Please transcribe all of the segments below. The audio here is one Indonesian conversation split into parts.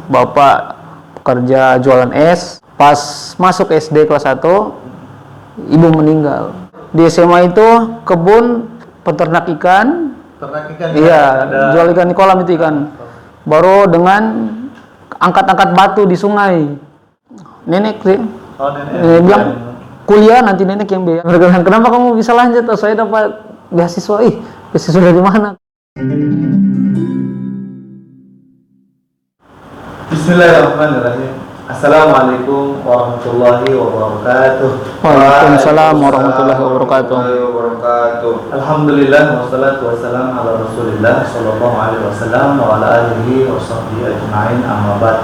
bapak kerja jualan es. Pas masuk SD kelas 1, ibu meninggal. Di SMA itu kebun peternak ikan. Ternak ikan. Iya, ada... jual ikan di kolam itu ikan. Baru dengan angkat-angkat batu di sungai. Nenek sih. Oh, nenek. Bilang kuliah nanti nenek yang bilang. Mereka bilang, kenapa kamu bisa lanjut? Oh, saya dapat beasiswa. Beasiswa dari mana? Bismillahirrahmanirrahim. Assalamualaikum warahmatullahi wabarakatuh. Waalaikumsalam warahmatullahi wabarakatuh. Alhamdulillah wassalatu wassalamu ala Rasulillah sallallahu alaihi wasallam wa ala alihi wa sahbihi ajma'in, amma ba'd.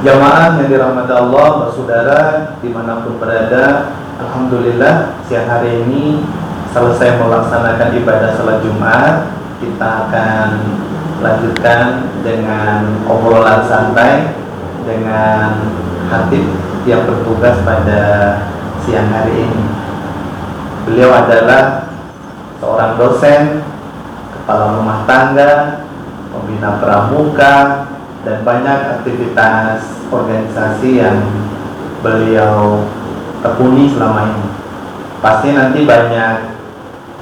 Jamaah yang dirahmati Allah, saudara dimanapun berada, alhamdulillah siang hari ini selesai melaksanakan ibadah salat Jumat. Kita akan lanjutkan dengan obrolan santai dengan khatib yang bertugas pada siang hari ini. Beliau adalah seorang dosen, kepala rumah tangga, pembina pramuka, dan banyak aktivitas organisasi yang beliau tekuni selama ini. Pasti nanti banyak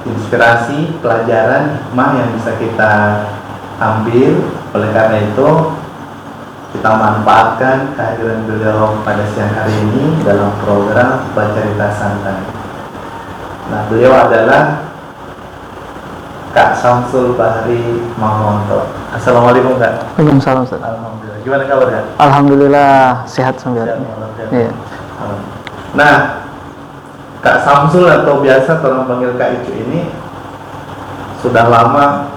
inspirasi, pelajaran, hikmah yang bisa kita ambil. Oleh karena itu kita manfaatkan kehadiran beliau pada siang hari ini dalam program Bercerita Santai. Nah, beliau adalah Kak Syamsul Bahri Mamonto. Assalamualaikum Kak. Waalaikumsalam. Alhamdulillah. Gimana kabarnya? Alhamdulillah sehat sampai. Iya. Nah, Kak Syamsul atau biasa orang panggil Kak Icu ini sudah lama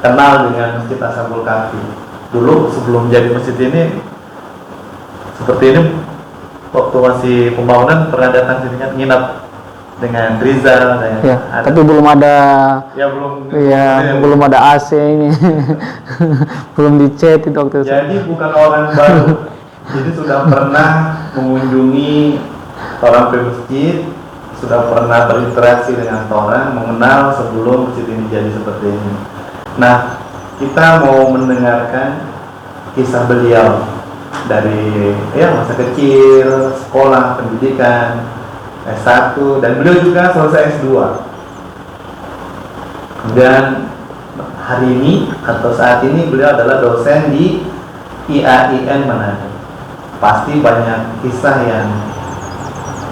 kenal dengan Masjid Ashabul Kahfi. Dulu sebelum jadi masjid ini seperti ini, waktu masih pembangunan pernah datang sini kan, nginap dengan Rizal dan ya, tapi belum ada belum ada AC ini. Belum dicat itu waktu itu. Jadi bukan orang baru. Jadi sudah pernah mengunjungi orang masjid, sudah pernah berinteraksi dengan orang, mengenal sebelum masjid ini jadi seperti ini. Nah, kita mau mendengarkan kisah beliau dari masa kecil, sekolah, pendidikan, S1, dan beliau juga selesai S2. Kemudian hari ini atau saat ini beliau adalah dosen di IAIN Manado. Pasti banyak kisah yang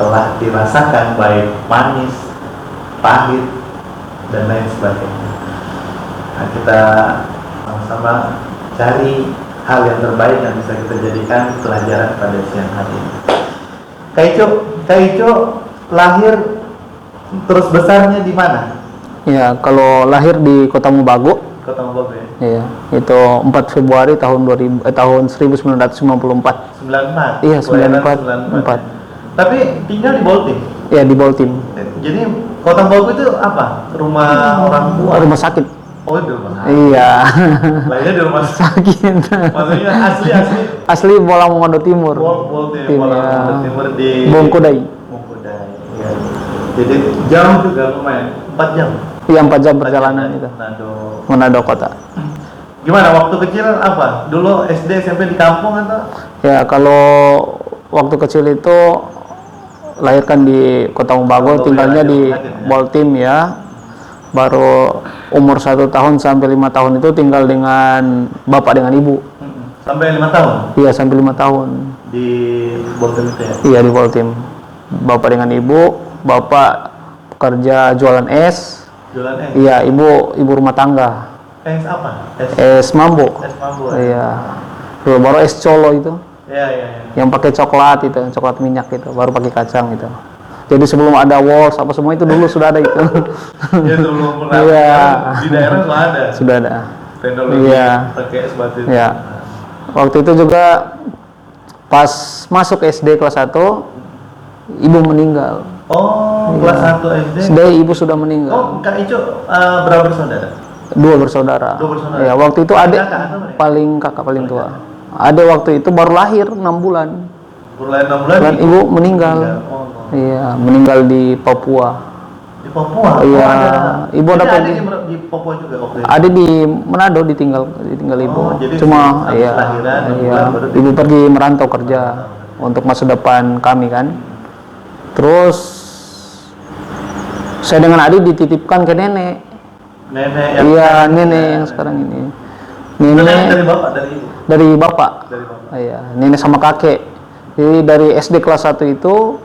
telah dirasakan, baik manis, pahit, dan lain sebagainya. Nah, kita sama-sama cari hal yang terbaik yang bisa kita jadikan pelajaran pada siang hari ini. Kak Ico lahir terus besarnya di mana? Ya, kalau lahir di Kota Mubago. Kota Mubago ya? Iya, itu 4 Februari tahun 1994. 94? Iya, 94. Tapi tinggal di Boltim? Iya, di Boltim. Jadi Kota Mubago itu apa? Rumah orang tua? Rumah sakit. Oh, di rumah sakit. Iya. Lahirnya di rumah sakit. Maksudnya asli Bolang Mongondo Timur. Boltim, Bolang Timur di Bongkodai. Ya. Jadi jauh juga lumayan, 4 jam. Iya, 4 jam perjalanan itu. Manado kota. Gimana waktu kecil apa? Dulu SD SMP di kampung atau? Ya, kalau waktu kecil itu lahirkan di Kota Mubago, tinggalnya di Boltim ya. Baru umur 1 tahun sampai 5 tahun itu tinggal dengan bapak dengan ibu. Sampai 5 tahun? Iya, sampai 5 tahun. Di Boltim itu ya? Iya, di Boltim. Bapak dengan ibu, bapak kerja jualan es. Jualan es? Iya, ibu rumah tangga. Es apa? Es mambo. Es mambo. Iya. Baru es colo itu. Iya. Yang pakai coklat itu, coklat minyak itu, baru pakai kacang itu. Jadi sebelum ada Walls apa semua itu dulu sudah ada itu. Ya, sebelum pernah. Iya. Di daerah sudah ada. Sudah ada. Teknologi pakai es batu. Iya. Waktu itu juga pas masuk SD kelas 1, ibu meninggal. Oh, kelas 1 SD. SD ibu sudah meninggal. Oh, Kak Ico berapa bersaudara? 2 bersaudara. 2 bersaudara. Ya, waktu itu adik kakak paling tua. Adik waktu itu baru lahir 6 bulan. Baru lahir 6 bulan. Ibu meninggal. Oh. Iya, meninggal di Papua. Di Papua. Iya, ibu ada Jadi pergi. adik di Papua juga waktu itu. Ada di Manado ditinggal ibu. jadi Cuma habis iya, lahiran, iya, baru ibu pergi merantau kerja untuk masa depan kami kan. Terus saya dengan adik dititipkan ke nenek. Nenek yang Iya, sekarang nenek ya. yang sekarang ini. Nenek dari Nenek bapak, dari ibu, dari bapak. dari bapak. Iya, nenek sama kakek. Jadi dari SD kelas 1 itu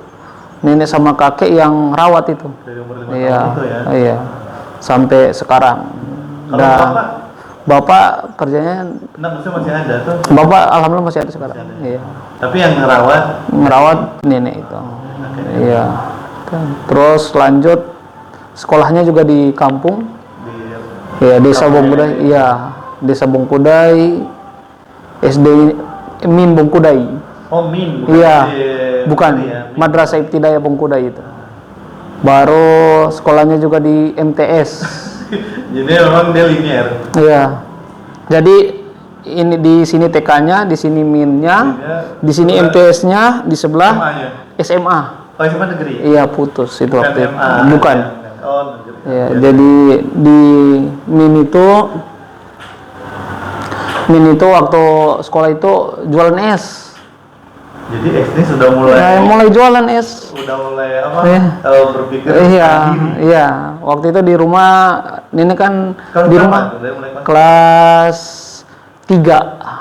nenek sama kakek yang rawat itu. Dari umur 5 Iya, tahun itu ya. iya. Sampai sekarang. Kalau Dah- bapak, Bapak kerjanya, maksudnya masih ada tuh. bapak alhamdulillah masih ada sekarang. Masih ada. Iya. Tapi yang Ngerawat nenek itu. Oke. Iya. Terus lanjut sekolahnya juga di kampung. di Ya, Desa kampung Bongkudai. ini. Iya, Desa Bongkudai. SD Min Bongkudai. Oh, Min. Iya. di- Bukan. ini ya, Min. Madrasah Ibtidaiyah Bongkudai itu. Baru sekolahnya juga di MTS. Jadi memang dia linear. Iya. Jadi ini di sini TK-nya, di sini Min-nya, di sini MTS-nya, di sebelah SMA-nya. SMA. Oh, SMA negeri. Iya, putus itu Bukan waktu itu. MA. Bukan. Oh, negeri. Ya, jadi di Min itu waktu sekolah itu jualan es. Jadi SD sudah mulai Ya, mulai jualan es. udah mulai apa? Iya. Berpikir Iya, mandiri. iya. Waktu itu di rumah, ini kan Kalau di berapa rumah tuh? Dari mulai kelas 3.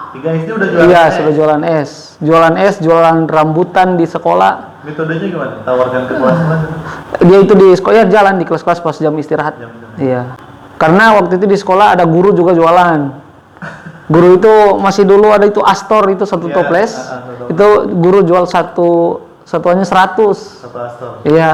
3 SD udah jualan. Iya, es. sudah jualan es. Jualan es, jualan rambutan di sekolah. Metodenya gimana? Tawarkan ke kelas-kelas. Dia itu di sekolah ya jalan di kelas-kelas pas jam istirahat. Jam-jam. Iya. Karena waktu itu di sekolah ada guru juga jualan. Guru itu masih dulu ada itu Astor itu satu Iya, toples. satu Itu guru jual satuannya 100. Satu astor. Iya,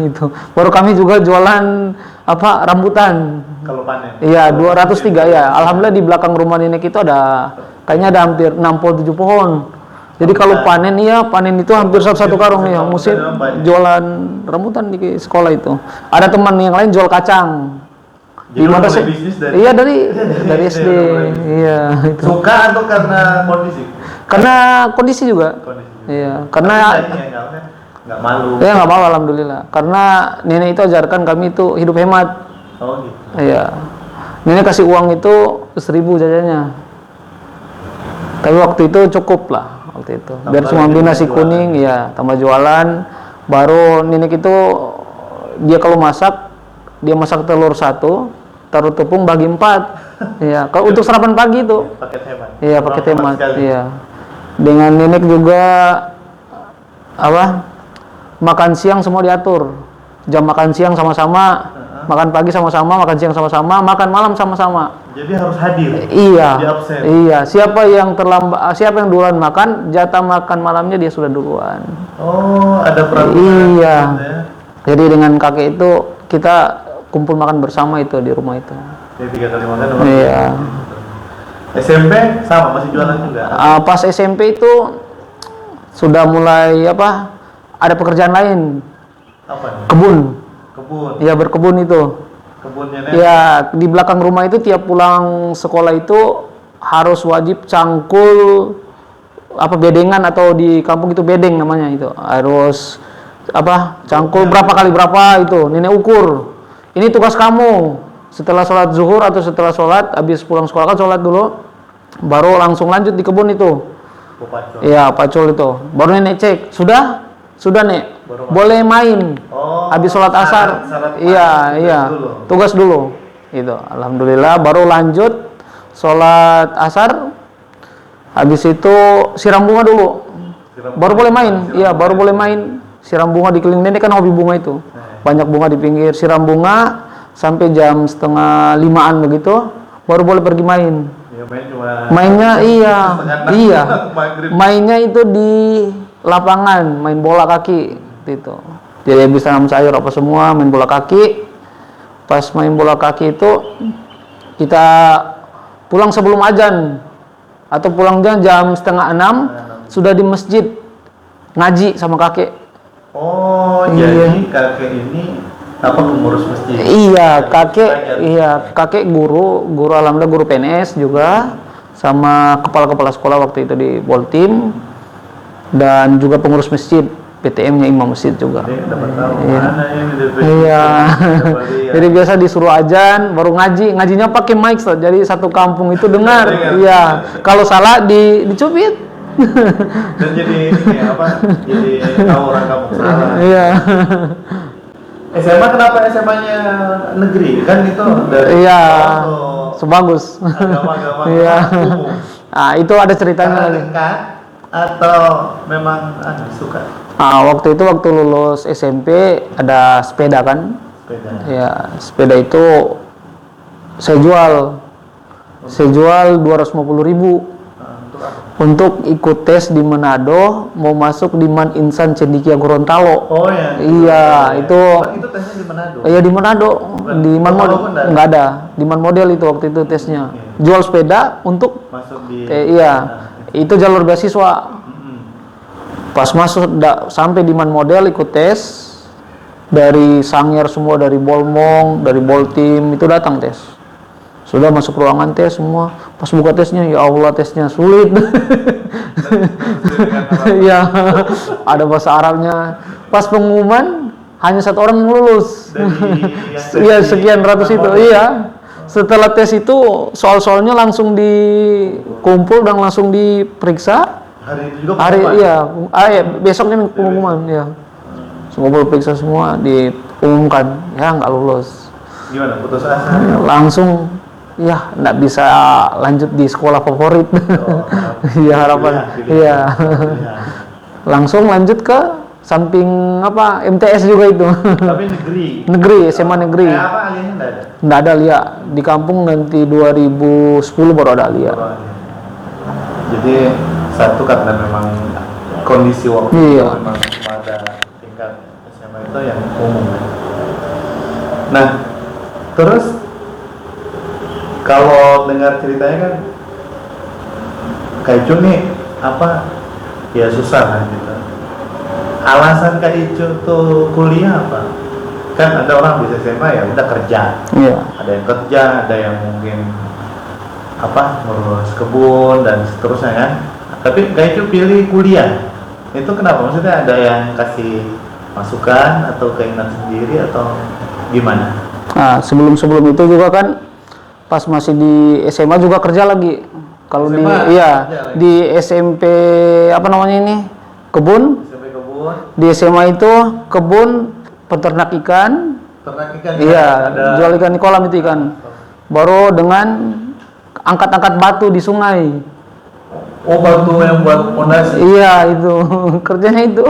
itu. Baru kami juga jualan apa rambutan. Kalau panen. Iya, 203 ya. Alhamdulillah di belakang rumah nenek itu ada kayaknya ada hampir 67 pohon. Jadi kalau panen panen itu hampir satu karung ya. Musim jualan rambutan di sekolah itu. Ada teman yang lain jual kacang. Jadi Di mana mulai sih? bisnis dari Iya dari SD. mulai bisnis. Iya itu. Suka atau karena kondisi? Karena kondisi juga. Kondisi. Iya, Tapi karena tadinya nggak malu. ya nggak apa-apa alhamdulillah. Karena nenek itu ajarkan kami itu hidup hemat. Oh gitu. Iya. Nenek kasih uang itu 1.000 jajannya. Tapi waktu itu cukup lah waktu itu. Biar Tambah cuma lagi beli nasi jualan. kuning, ya tambah jualan. Baru nenek itu dia kalau masak dia masak telur 1, taruh tepung bagi 4. Iya. Kalau untuk sarapan pagi itu. Paket hemat. Iya, pakai Hemat hemat. sekali. Iya. Dengan nenek juga makan siang semua diatur. Jam makan siang sama-sama, makan pagi sama-sama, makan siang sama-sama, makan malam sama-sama. Jadi harus hadir. Iya. Di absen. Iya, siapa yang duluan makan, jatah makan malamnya dia sudah duluan. Oh, ada peraturan. Iya. gitu ya. Jadi dengan kakek itu kita kumpul makan bersama itu di rumah itu. Jadi 3 kali makan. Iya. SMP sama masih jualan juga. Pas SMP itu sudah mulai ada pekerjaan lain, Apa nih? kebun. Kebun. Ya berkebun itu. Kebunnya nenek. Ya di belakang rumah itu tiap pulang sekolah itu harus wajib cangkul bedengan atau di kampung itu bedeng namanya itu. Harus cangkul berapa kali berapa itu nenek ukur. Ini tugas kamu. Setelah sholat zuhur atau setelah sholat habis pulang sekolah kan sholat dulu, baru langsung lanjut di kebun itu. Pacul. Iya, pacul itu. Baru nenek cek, sudah nek, Baru boleh main. Oh, Habis sholat asar, syarat iya, tugas dulu. Itu, alhamdulillah. Baru lanjut sholat asar. Habis itu siram bunga dulu. Baru boleh main. Iya, baru boleh main. Siram bunga di keliling nenek kan hobi bunga itu. Banyak bunga di pinggir. Siram bunga sampai jam 4:30 begitu. Baru boleh pergi main. Ya, main cuma Mainnya iya. Maghrib. Mainnya itu di lapangan, main bola kaki gitu. Jadi habis tanam sayur apa semua, main bola kaki. Pas main bola kaki itu kita pulang sebelum azan atau pulangnya jam 5:30 sudah di masjid ngaji sama kakek. Oh, Iya. jadi kakek ini pengurus masjid. Iya, Belajar. kakek guru alhamdulillah guru PNS juga sama kepala-kepala sekolah waktu itu di Boltim dan juga pengurus masjid. PTM-nya imam masjid juga. Jadi dapat tahu Iya. mana ini DP. Iya. Iya. Jadi biasa disuruh ajan, baru ngajinya pakai mic, Ustaz. Jadi satu kampung itu dengar. Iya. Kalau salah dicubit. Dan jadi ini apa? Jadi tahu orang kampung salah. Iya. SMA kenapa SMA-nya negeri? Kan itu dari Iya. oh, Sebagus. agama-agama Iya. umum. Nah, itu ada ceritanya Karena lagi. dekat atau memang suka Waktu itu waktu lulus SMP ada sepeda kan. sepeda? Ya, sepeda itu saya jual 250.000 Untuk apa? untuk ikut tes di Manado, mau masuk di Man Insan Cendikia Gorontalo. Oh ya. Iya, itu Itu tesnya di Manado. iya di Manado, di Man Di Manado pun Model nggak ada, di Man Model itu waktu itu tesnya. Jual sepeda untuk Masuk di iya, itu jalur beasiswa. Mm-mm. Pas masuk sampai di Man Model ikut tes dari Sangir semua, dari Bolmong, dari Boltim itu datang tes. Sudah masuk ruangan tes semua. Pas buka tesnya, ya Allah tesnya sulit. Iya, ada bahasa Arabnya. Pas pengumuman hanya satu orang yang lulus. Iya, sekian ratus itu. Iya. Setelah tes itu soal-soalnya langsung dikumpul dan langsung diperiksa. Hari itu juga Hari pengumuman? iya, besoknya pengumuman ya. Semua periksa semua diumumkan, ya nggak lulus. Gimana? Putus asa? Langsung ya nggak bisa lanjut di sekolah favorit. Iya harapan. Iya. Langsung lanjut ke samping apa MTS juga itu. Tapi negeri. Negeri, SMA negeri. Kayak apa alihnya enggak ada? Nggak ada Lia di kampung, nanti 2010 baru ada Lia. Jadi satu karena memang kondisi waktu Iya. itu memang pada tingkat SMA itu yang umum ya. Nah, terus kalau dengar ceritanya kan Kak Icu nih apa ya susah kan gitu. Alasan Kak Icu tuh kuliah apa? Kan ada orang bisa SMA ya udah kerja. Iya. Ada yang kerja, ada yang mungkin apa ngurus kebun dan seterusnya kan. Tapi Kak Icu pilih kuliah. Itu kenapa? Maksudnya ada yang kasih masukan atau keinginan sendiri atau gimana? Nah, sebelum itu juga kan pas masih di SMA juga kerja lagi. Kalau di SMA, iya kerja lagi. di SMP apa namanya ini kebun. Sampai kebun, Di SMA itu kebun peternak ikan. ternak ikan. Iya, ada jual ikan di kolam itu ikan. Baru dengan angkat-angkat batu di sungai. oh batu yang buat pondasi. Iya itu kerjanya itu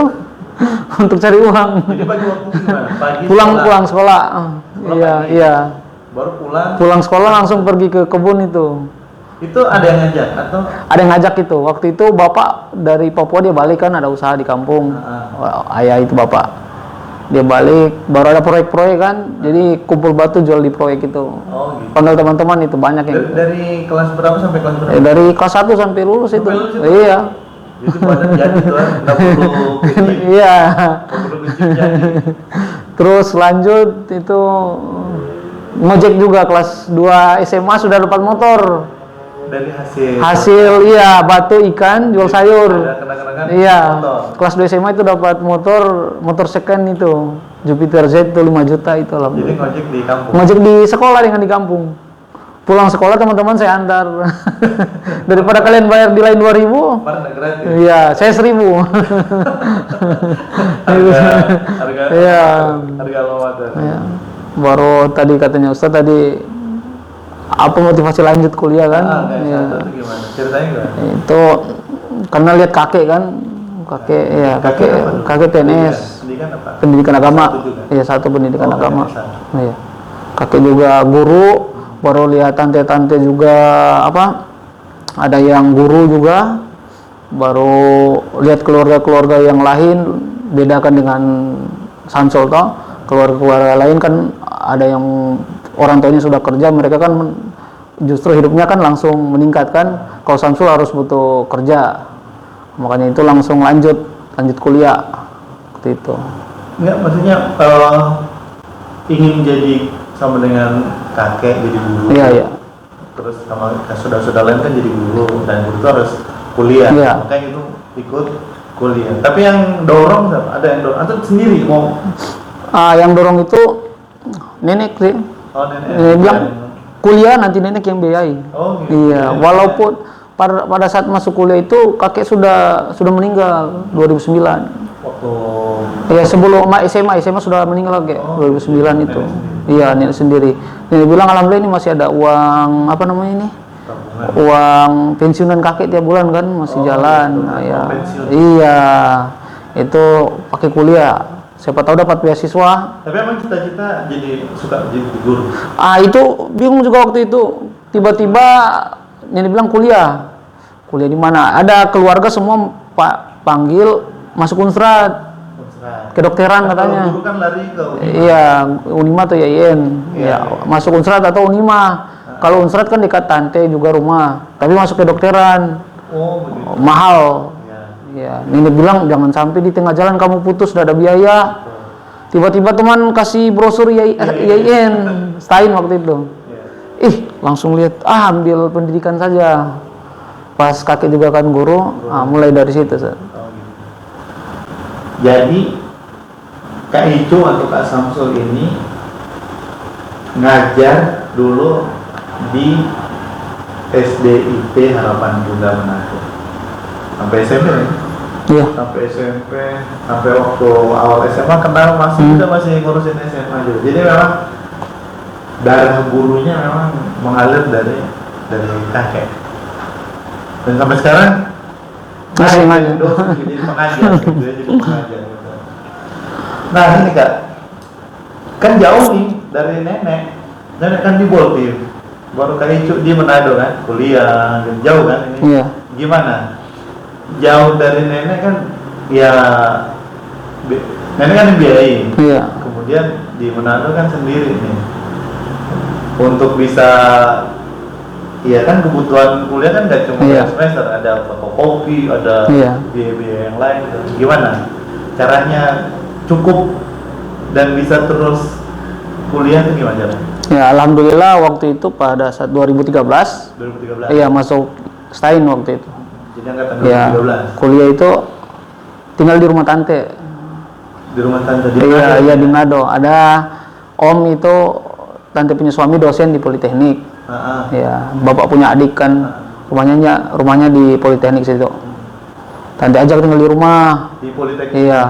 untuk cari uang. Jadi bagi waktu gimana? Pagi Pulang sekolah. Pulang Iya pagi. iya. Baru pulang. Pulang sekolah langsung pergi ke kebun itu. Itu ada yang ngajak atau Ada yang ngajak itu. Waktu itu bapak dari Papua dia balik kan ada usaha di kampung. Ayah itu bapak. Dia balik baru ada proyek-proyek kan. Jadi kumpul batu jual di proyek itu. oh gitu. Panggil teman-teman itu banyak yang Dari kelas berapa sampai kelas berapa? dari kelas 1 sampai lulus itu. Sampai lulus itu? Iya. Jadi pada jadi tuh nggak perlu kunci, Iya. nggak perlu kunci jadi. Terus lanjut itu ngojek juga kelas 2 SMA sudah dapat motor. Dari hasil Hasil iya batu ikan jual sayur. ada kenang-kenangan Iya. motor. Kelas 2 SMA itu dapat motor second itu. Jupiter Z itu 5 juta itu Jadi alhamdulillah. ngojek di kampung. Ngojek di sekolah dengan di kampung. Pulang sekolah teman-teman saya antar. Daripada kalian bayar di lain 2.000. Kemarin nggak gratis. Iya, saya 1.000. Harga Iya. harga lomater. Ya. Baru tadi katanya Ustaz tadi apa motivasi lanjut kuliah kan? Nggak Iya. satu itu gimana? Ceritanya gimana? Itu karena lihat kakek kan, kakek PNS, Pendidikan apa? pendidikan agama. Satu juga? Iya, satu pendidikan Oh, agama. PNS. Iya. Kakek juga guru, baru lihat tante-tante juga apa? Ada yang guru juga. Baru lihat keluarga-keluarga yang lain bedakan dengan Sansol toh. Keluarga-keluarga lain kan ada yang orang tuanya sudah kerja, mereka kan justru hidupnya kan langsung meningkat kan. Kalau Samsul harus butuh kerja, makanya itu langsung lanjut kuliah seperti itu. Enggak, maksudnya ingin jadi sama dengan kakek jadi guru. Iya iya. Terus sama saudara-saudara lain kan jadi guru dan guru itu harus kuliah. Iya. Makanya itu ikut Kuliah. Tapi yang dorong siapa? Ada yang dorong atau sendiri mau? Yang dorong itu nenek sih. Oh, nenek. Nenek bilang kuliah nanti nenek yang biayai. Oh, gitu. Iya, walaupun pada saat masuk kuliah itu kakek sudah meninggal 2009. Waktu Iya, sebelum SMA sudah meninggal kakek 2009 itu. Iya, nenek sendiri. Nenek bilang alhamdulillah ini masih ada uang apa namanya ini? tabungan. Uang pensiunan kakek tiap bulan kan masih jalan. Gitu. Nah, ya. Pensiun. Iya. Itu pakai kuliah. Siapa tahu dapat beasiswa. Tapi emang cita-cita suka jadi guru. Itu bingung juga waktu itu. Tiba-tiba nenek bilang kuliah. Kuliah di mana? Ada keluarga semua panggil masuk Unsrat. Kedokteran katanya. Kalau guru kan lari ke Unima. Iya, Unima atau YIN. Iya. Masuk Unsrat atau Unima. Kalau Unsrat kan dekat Tante juga rumah. Tapi masuk kedokteran. Oh, begitu. Mahal. Ya. Ya, nenek bilang jangan sampai di tengah jalan kamu putus, sudah ada biaya. Tiba-tiba teman kasih brosur YIN, Stein waktu itu. Ya. Langsung lihat, ambil pendidikan saja. Pas kakek juga kan guru, mulai dari situ. Oh, gitu. Jadi Kak Icu atau Kak Samsul ini ngajar dulu di SDIP Harapan Bunda Manado sampai SMP nih. Iya. Sampai SMP, sampai waktu awal SMA kenal masih masih ngurusin SMA juga. Jadi memang darah gurunya memang mengalir dari kakek. Dan sampai sekarang Masih jadi dosen, jadi pengajar, gitu ya, jadi pengajar. Gitu. Nah ini Kak, kan jauh nih dari nenek kan di Boltim, baru Kak Icu di Manado kan, kuliah, jauh kan ini. Iya. Gimana? Jauh dari nenek kan, ya nenek kan yang biayain. Iya. Kemudian di Manado kan sendiri nih. Untuk bisa, iya kan kebutuhan kuliah kan nggak cuma semester, ada fotokopi, ada biaya-biaya yang lain. Gimana? Caranya cukup dan bisa terus kuliah itu gimana caranya? Ya, alhamdulillah waktu itu pada saat 2013. 2013. Iya, masuk Stein waktu itu. Jadi angkatan 2013. Ya, kuliah itu tinggal di rumah tante. Di rumah tante di Iya, iya di Manado. Ada om itu tante punya suami dosen di Politeknik. Ya, bapak punya adik kan rumahnya di Politeknik situ. Tante ajak tinggal di rumah. Di Politeknik. Iya.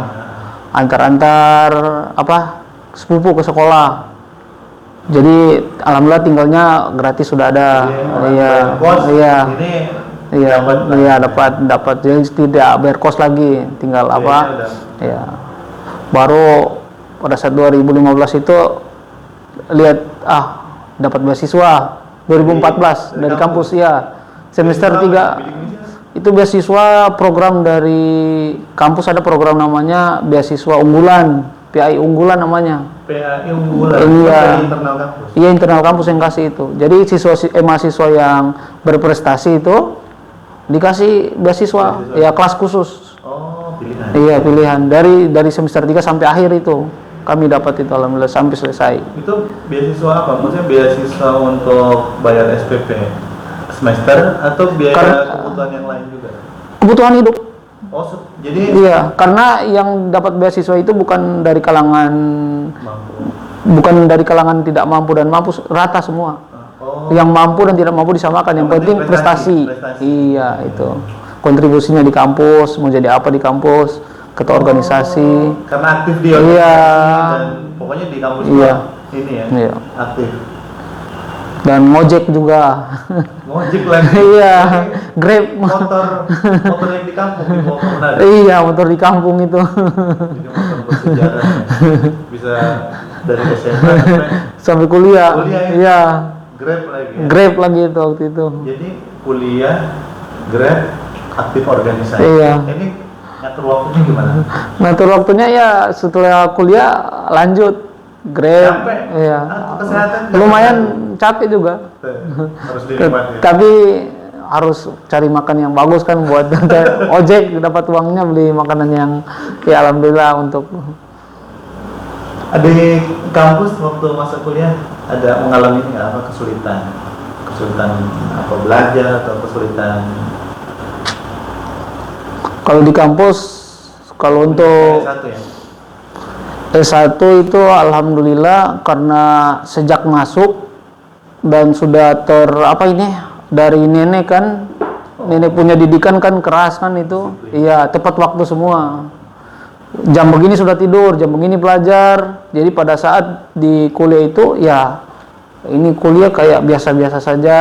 Antar sepupu ke sekolah. Jadi alhamdulillah tinggalnya gratis sudah ada. Dapat jadi tidak bayar kos lagi, tinggal ya. Baru pada saat 2015 itu lihat dapat beasiswa 2014 dari kampus ya. Semester 3 itu beasiswa program dari kampus, ada program namanya beasiswa unggulan, PAI unggulan namanya. PAI unggulan. Iya. Internal kampus. Iya, internal kampus yang kasih itu. Jadi mahasiswa yang berprestasi itu dikasih beasiswa, ya kelas khusus. Oh, pilihan. Iya, pilihan dari semester 3 sampai akhir itu. Kami dapat itu alhamdulillah sampai selesai. Itu beasiswa apa? Maksudnya beasiswa untuk bayar SPP semester atau biaya kebutuhan yang lain juga? Kebutuhan hidup. Oh, jadi iya, karena yang dapat beasiswa itu bukan dari kalangan tidak mampu dan mampu, rata semua. Yang mampu dan tidak mampu disamakan. Yang penting prestasi. Iya, itu. Kontribusinya di kampus, mau jadi apa di kampus, ketua organisasi. Karena aktif di organisasi dan pokoknya di kampus ini ya. Iya. Aktif. Dan ngojek juga. Ngojek lagi. Iya, Grab. Motor yang di kampung di Manado. Iya, motor di kampung itu. Jadi motor bersejarah. Bisa dari SMA sampai kuliah. Iya. Grab lagi. Ya? Grab lagi itu waktu itu. Jadi kuliah, Grab, aktif organisasi. Iya. Ini ngatur waktunya gimana? Ngatur waktunya ya setelah kuliah lanjut Grab. Capek. Iya. Kesehatan lumayan capek juga. Harus dinikmati. Tapi harus cari makan yang bagus kan buat ojek, dapat uangnya beli makanan yang ya alhamdulillah untuk. Di kampus waktu masa kuliah ada mengalami kesulitan belajar atau kesulitan? Kalau di kampus Kalau untuk S1 ya? S1 itu alhamdulillah karena sejak masuk dan sudah dari nenek kan, nenek punya didikan kan keras kan itu. Iya, tepat waktu semua. Jam begini sudah tidur, jam begini belajar. Jadi pada saat di kuliah itu ya ini kuliah kayak biasa-biasa saja.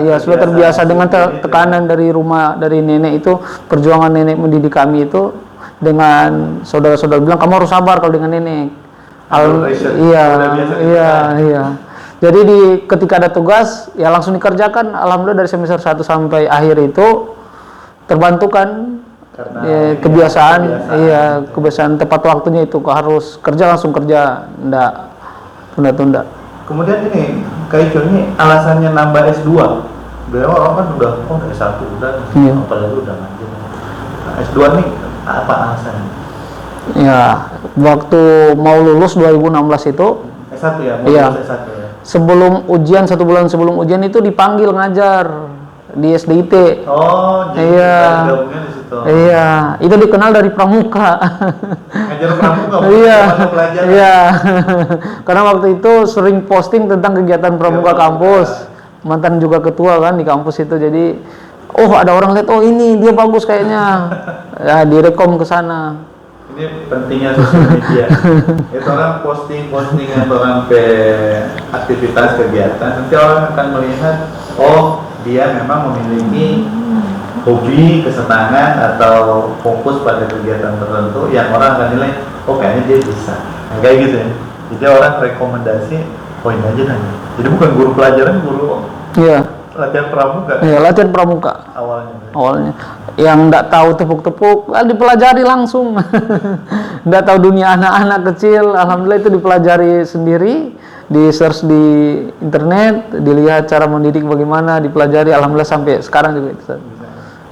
Iya, sudah terbiasa dengan tekanan dari rumah, dari nenek itu, perjuangan nenek mendidik kami itu, dengan saudara-saudara bilang kamu harus sabar kalau dengan nenek. Iya. Jadi ketika ada tugas ya langsung dikerjakan. Alhamdulillah dari semester 1 sampai akhir itu terbantukan. Ya, kebiasaan. Iya, kebiasaan tepat waktunya itu harus kerja langsung kerja, enggak tunda-tunda. Kemudian ini Kak Ico ini alasannya nambah S2. Biasanya orang kan udah S1 udah, apalagi udah lanjut. S2 nih apa alasannya? Ya, waktu mau lulus 2016 itu S1 ya, mau lulus S1 ya. Sebelum ujian, 1 bulan sebelum ujian itu dipanggil ngajar di SDIT. Oh, jadi gabungnya di situ. Iya, itu dikenal dari pramuka. Ngajar pramuka. Iya. Karena waktu itu sering posting tentang kegiatan pramuka kampus. Mantan juga ketua kan di kampus itu. Jadi, ada orang lihat, ini dia bagus kayaknya. Ya, direkom ke sana. Ini pentingnya sosial media. Itu orang posting-postingan orang ke aktivitas kegiatan. Nanti orang akan melihat, dia memang memiliki hobi, kesenangan atau fokus pada kegiatan tertentu yang orang akan nilai, kayaknya dia bisa. Nah, kayak gitu ya. Jadi orang rekomendasi, ini aja nanya. Jadi bukan guru pelajaran, guru latihan pramuka. Iya, latihan pramuka. Awalnya. Yang nggak tahu tepuk-tepuk, dipelajari langsung. Nggak tahu dunia anak-anak kecil, alhamdulillah itu dipelajari sendiri. Di search di internet, dilihat cara mendidik bagaimana, dipelajari, alhamdulillah sampai sekarang juga itu.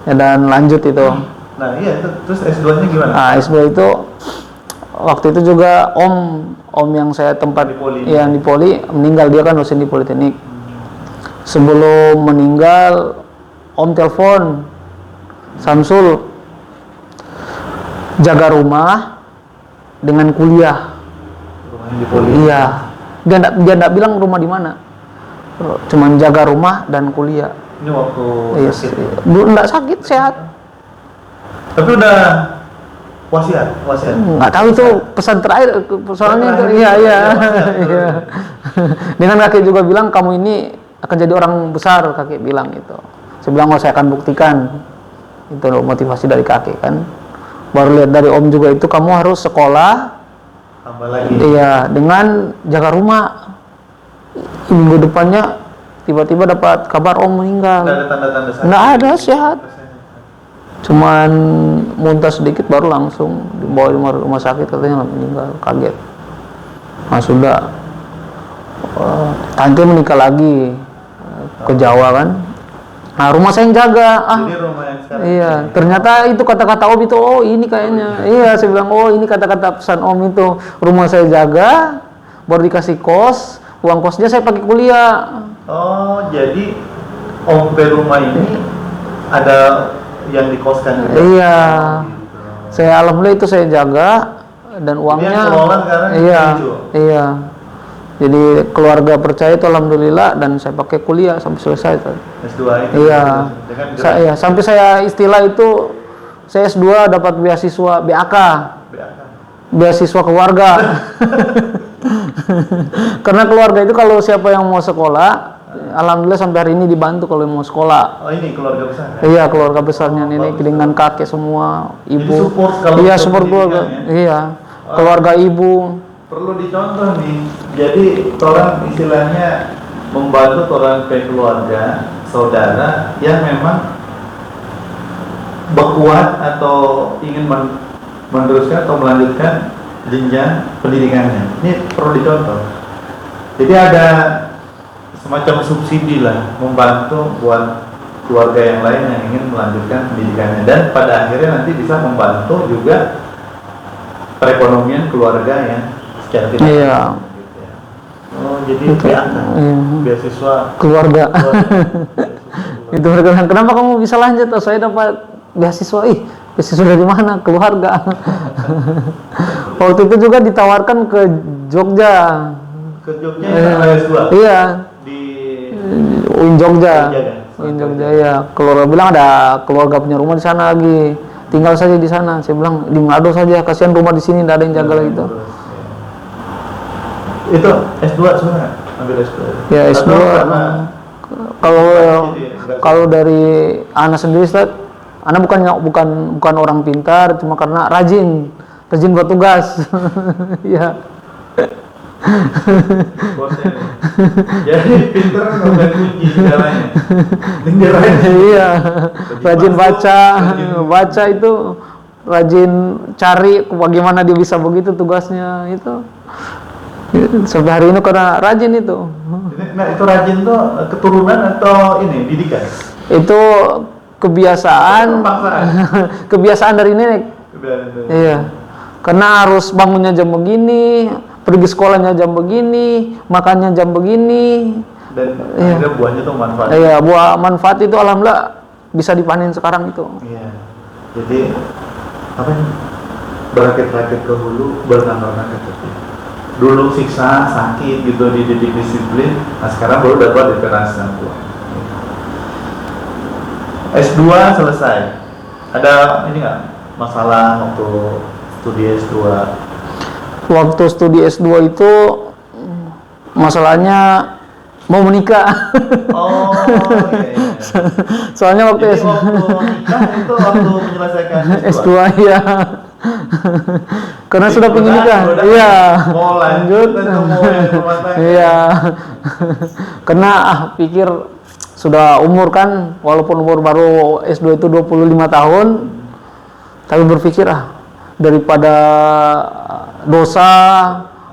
Ya, dan lanjut itu. Nah iya, terus S2-nya gimana? Nah, S2 itu waktu itu juga om yang saya tempat yang di Poli meninggal, dia kan dosen di Politeknik. Sebelum meninggal, om telepon, Samsul jaga rumah dengan kuliah. Rumahnya di Poli. Iya. Dia enggak bilang rumah di mana. Cuman jaga rumah dan kuliah. Ini waktu sakit. Belum enggak sakit, sehat. Tapi udah wasiat. Enggak tahu itu pesan terakhir soalnya itu. Iya. Dengan kakek juga bilang kamu ini akan jadi orang besar, kakek bilang itu. Saya bilang saya akan buktikan. Itu motivasi dari kakek kan. Baru lihat dari om juga itu kamu harus sekolah. Tambah lagi. Iya, dengan jaga rumah. Minggu depannya tiba-tiba dapat kabar om meninggal. Nggak ada tanda-tanda sakit? Nggak ada, sehat. Cuman muntah sedikit baru langsung dibawa di rumah sakit, katanya meninggal, kaget. Nah sudah, tante menikah lagi ke Jawa kan. Nah rumah saya yang jaga. Jadi rumah yang sekarang. Iya, ternyata itu kata-kata om itu, ini kayaknya. Iya, saya bilang ini kata-kata pesan om itu. Rumah saya jaga, baru dikasih kos, uang kosnya saya pakai kuliah. Oh, jadi om ke rumah ini ada yang dikoskan juga? Iya. Saya alhamdulillah itu saya jaga dan uangnya. Iya. Jadi keluarga percaya itu alhamdulillah dan saya pakai kuliah sampai selesai. S2 itu. Iya. Sampai saya istilah itu saya S2 dapat beasiswa BAK. Beasiswa keluarga. Karena keluarga itu kalau siapa yang mau sekolah, alhamdulillah sampai hari ini dibantu kalau mau sekolah. Oh, ini keluarga besar? Iya, keluarga besarnya nenek dengan kakek semua, ibu. Jadi support kalau support keluarga. Iya, keluarga ibu. Perlu dicontoh nih. Jadi orang istilahnya membantu orang ke keluarga, saudara yang memang berkuat atau ingin meneruskan atau melanjutkan jenjang pendidikannya. Ini perlu dicontoh. Jadi ada semacam subsidi lah, membantu buat keluarga yang lain yang ingin melanjutkan pendidikannya, dan pada akhirnya nanti bisa membantu juga perekonomian keluarga yang secara tidak. Iya. Oh, jadi beasiswa keluarga. Itu mereka bilang, kenapa kamu bisa lanjut? Saya dapat beasiswa. beasiswa dari mana? Keluarga. Waktu itu juga ditawarkan ke Jogja. Ke Jogja S2? Iya. Di UIN Jogja. Jogja, kan? UIN Jogja ya. Keluarga bilang ada keluarga punya rumah di sana lagi. Tinggal saja di sana. Saya bilang di Manado saja. Kasihan rumah di sini tidak ada yang jaga lagi itu. Itu S2 sebenarnya? Ambil S2. Ya S2. Kalau dari anak sendiri, Ustaz, anak bukan orang pintar, cuma karena rajin buat tugas. Ya. Jadi pintar bukan kunci segalanya. Iya. Rajin baca itu, rajin cari bagaimana dia bisa begitu tugasnya itu. Sampai hari ini karena rajin itu. Nah, itu rajin tuh keturunan atau ini didikan? Itu kebiasaan. Kebiasaan dari nenek. Iya. Karena harus bangunnya jam begini, pergi sekolahnya jam begini, makannya jam begini. Dan akhirnya buahnya tuh manfaat. Iya, buah manfaat itu alhamdulillah bisa dipanen sekarang itu. Iya. Jadi apa ini? Berakit-rakit ke hulu, bernanam-nanam ke tepi. Dulu siksa, sakit gitu, dididik disiplin. Nah sekarang baru dapat referensi buah. S2 selesai. Ada ini nggak masalah waktu studi S2? Waktu studi S2 itu masalahnya mau menikah. Oh iya. Soalnya waktu nikah itu waktu menyelesaikan S2 ya. Karena sudah pengen nikah. Iya. Mau lanjut atau mau rumah tangga? Iya. Karena pikir sudah umur kan, walaupun umur baru S2 itu 25 tahun, tapi berpikir daripada dosa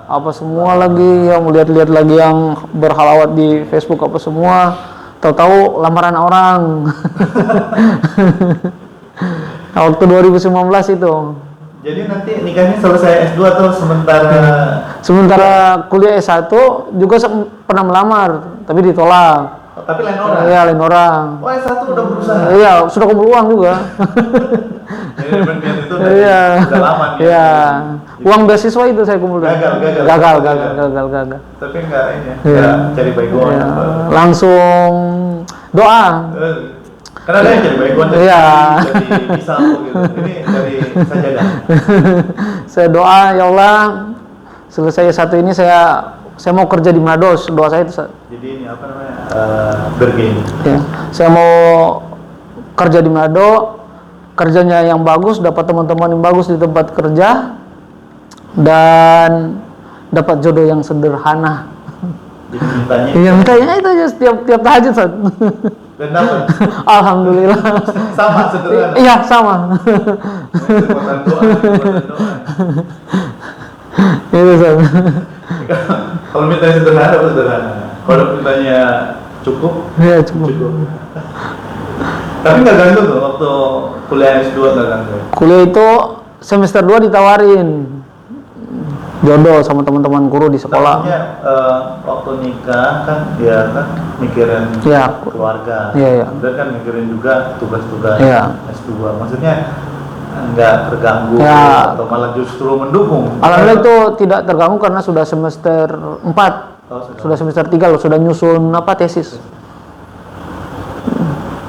apa semua lagi yang melihat-lihat lagi yang berhalawat di Facebook apa semua, tahu-tahu lamaran orang. Waktu 2019 itu. Jadi nanti nikahnya selesai S2 atau sementara kuliah S1 juga pernah melamar tapi ditolak. Tapi lain orang? Iya, lain orang. Oh, S1 udah berusaha? Iya, sudah kumpul uang juga. Jadi niat itu udah lama nih. Iya. Uang beasiswa itu saya kumpul. Gagal. Tapi enggak ini ya, enggak cari baikon. Iya. Langsung doa. Karena ada yang jadi baikon dari pisau gitu. Ini dari sajadah. Saya doa, ya Allah, selesai satu ini saya mau kerja di Manado, doa saya itu. Jadi ini apa namanya? Bergain. Ya, saya mau kerja di Manado, kerjanya yang bagus, dapat teman-teman yang bagus di tempat kerja, dan dapat jodoh yang sederhana. Jadi mintanya itu aja tiap tahajud, Ustaz. Dan dapat. Alhamdulillah. Sama sederhana. Iya, sama. Doa. Itu Ustaz. Kalau mintanya sederhana, apa sederhana? Kalau mintanya cukup? Iya, cukup. Tapi nggak gantung tuh waktu kuliah S2 nggak gantung? Kuliah itu semester 2 ditawarin jodoh sama teman-teman guru di sekolah. Maksudnya waktu nikah kan dia kan mikirin keluarga. Iya. Dan kan mikirin juga tugas-tugas S2. Maksudnya nggak terganggu atau malah justru mendukung? Alhamdulillah itu tidak terganggu karena sudah semester 4. Sudah semester 3 loh, sudah nyusun tesis.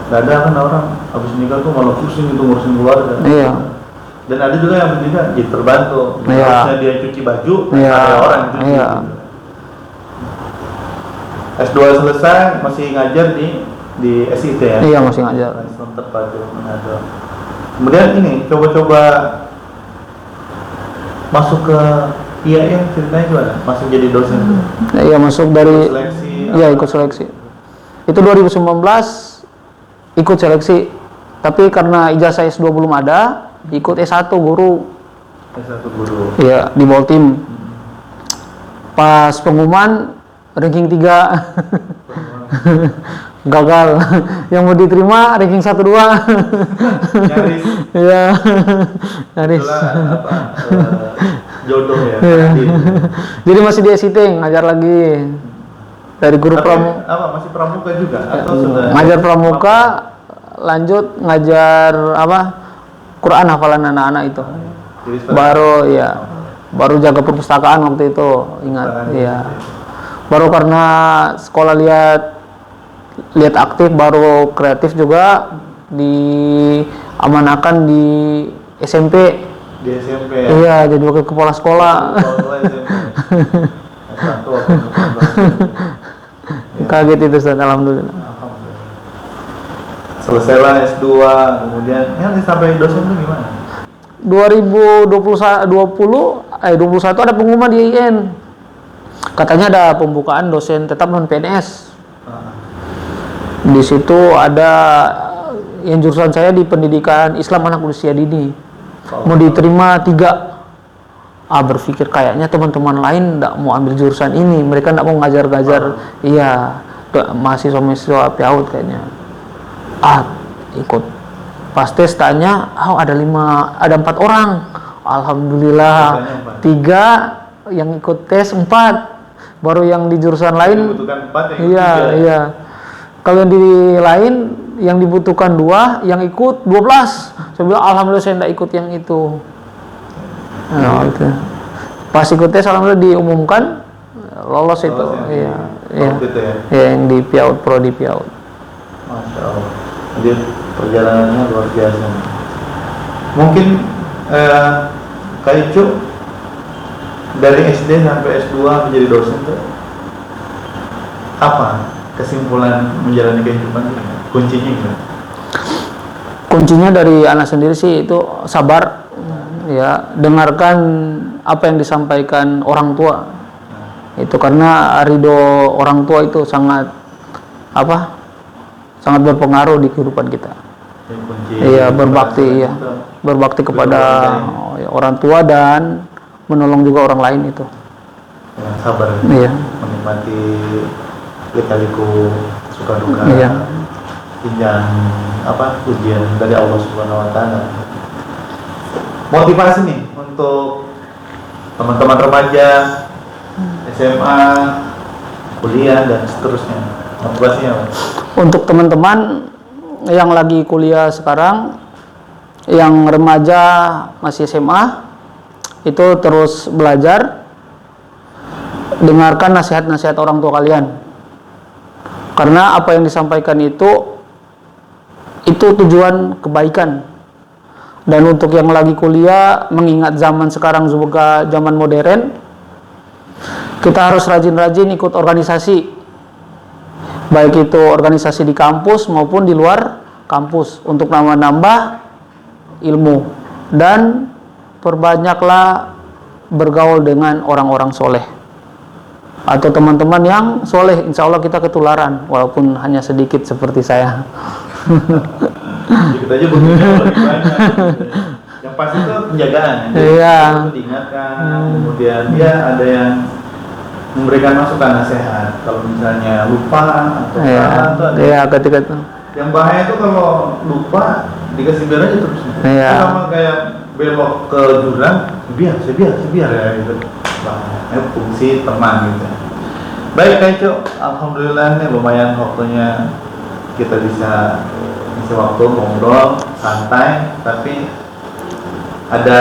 Gak ada kan orang habis nikah tuh malah pusing itu ngurusin keluarga. Iya. Dan ada juga yang tidak terbantu. Harusnya dia cuci baju, ada orang yang cuci. Iya. S2 selesai masih ngajar di SIT ya? Iya, masih ngajar. Kemudian ini coba-coba masuk ke IAIN, ceritanya gimana? Masuk jadi dosen? Iya, masuk dari seleksi. Iya, ikut seleksi. Itu 2019 ikut seleksi. Tapi karena ijazah S2 belum ada, ikut S1 guru. S1 guru. Iya, di Boltim. Pas pengumuman ranking 3. Gagal. Yang mau diterima ranking 1 2. Nyaris. Iya. Nyaris. Jodoh ya. Jadi masih di SIT ngajar lagi. Dari guru pramuka. Masih pramuka juga atau sudah? Ngajar pramuka, lanjut ngajar Quran hafalan anak-anak itu. Jadi seperti Baru jaga perpustakaan waktu itu, ingat. Iya. Baru karena sekolah lihat aktif, baru kreatif juga diamanahkan di SMP. Di SMP ya? Iya, jadi wakil kepala sekolah. Kaget itu Ustaz, alhamdulillah. Selesailah S2, kemudian sampai dosen itu gimana? 2021 ada pengumuman di IAIN. Katanya ada pembukaan dosen tetap non PNS. Di situ ada yang jurusan saya di pendidikan Islam anak usia dini. Mau diterima 3. Berpikir kayaknya teman-teman lain enggak mau ambil jurusan ini, mereka enggak mau ngajar-ngajar. Iya, mahasiswa PAUD kayaknya. Ikut. Pas tes tanya, ada 4 orang. Alhamdulillah, 3 yang ikut tes 4. Baru yang di jurusan lain. Dibutuhkan 4 yang iya. Kalau yang di lain yang dibutuhkan 2, yang ikut 12. Saya bilang alhamdulillah saya tidak ikut yang itu. Itu. Pas ikut tes alhamdulillah diumumkan lolos itu. Iya. Gitu ya? Yang di PIAUD, prodi PIAUD. Masya Allah. Jadi perjalanannya luar biasa. Mungkin Kak Icu dari SD sampai S2 menjadi dosen tuh apa kesimpulan menjalani kehidupan ini? Kuncinya gimana? Kuncinya dari anak sendiri sih itu sabar, ya, dengarkan apa yang disampaikan orang tua. Itu karena ridho orang tua itu sangat berpengaruh di kehidupan kita. Iya, berbakti kepada orang tua dan menolong juga orang lain itu. Ya, sabar. Iya. Menikmati lika-liku suka duka. Iya. Ujian dari Allah Subhanahu Wa Taala. Motivasi nih untuk teman-teman remaja, SMA, kuliah dan seterusnya. Motivasinya apa? Untuk teman-teman yang lagi kuliah sekarang, yang remaja masih SMA, itu terus belajar, dengarkan nasihat-nasihat orang tua kalian. Karena apa yang disampaikan itu tujuan kebaikan. Dan untuk yang lagi kuliah, mengingat zaman sekarang juga zaman modern, kita harus rajin-rajin ikut organisasi. Baik itu organisasi di kampus maupun di luar kampus untuk nambah ilmu. Dan perbanyaklah bergaul dengan orang-orang soleh atau teman-teman yang soleh. Insya Allah kita ketularan walaupun hanya sedikit seperti saya. Kita aja begitu lebih banyak. Yang pasti itu penjagaan. Iya. Diingatkan, kemudian ada yang memberikan masukan nasihat. Kalau misalnya lupa atau ketika itu. Yang bahaya itu kalau lupa dikasih biar aja terus. Iya. Sama kayak belok ke jurang, biar ya gitu. Fungsi teman gitu. Baik Kak Icu, alhamdulillah nih lumayan waktunya kita bisa ngisi waktu ngobrol santai, tapi ada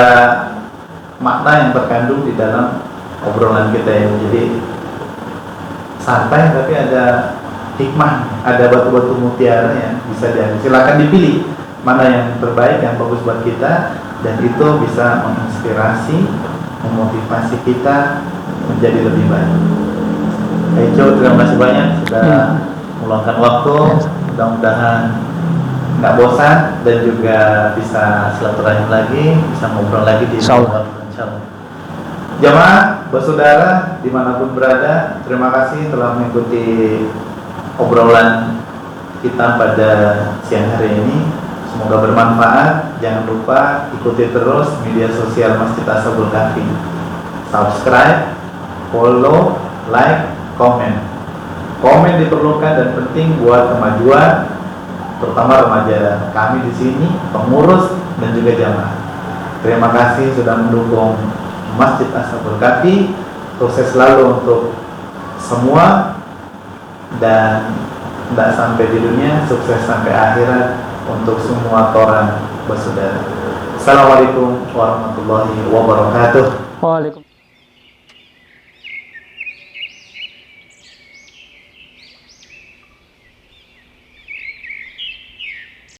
makna yang terkandung di dalam obrolan kita ya. Jadi santai tapi ada hikmah, ada batu-batu mutiara yang bisa diambil. Silakan dipilih mana yang terbaik, yang bagus buat kita, dan itu bisa menginspirasi, memotivasi kita menjadi lebih baik. Ejo, terima kasih banyak sudah meluangkan waktu. Mudah-mudahan nggak bosan dan juga bisa silaturahim lagi, bisa ngobrol lagi di Insyaallah. Jamaah bersaudara dimanapun berada, terima kasih telah mengikuti obrolan kita pada siang hari ini. Semoga bermanfaat. Jangan lupa ikuti terus media sosial Masjid Ashabul Kahfi. Subscribe, follow, like, komen. Komen diperlukan dan penting buat kemajuan, terutama remaja kami di sini, pengurus dan juga jamaah. Terima kasih sudah mendukung Masjid Ashabul Kahfi. Sukses selalu untuk semua dan tidak sampai di dunia, sukses sampai akhirat. untuk semua toran bersaudara. Assalamualaikum warahmatullahi wabarakatuh. Waalaikumsalam.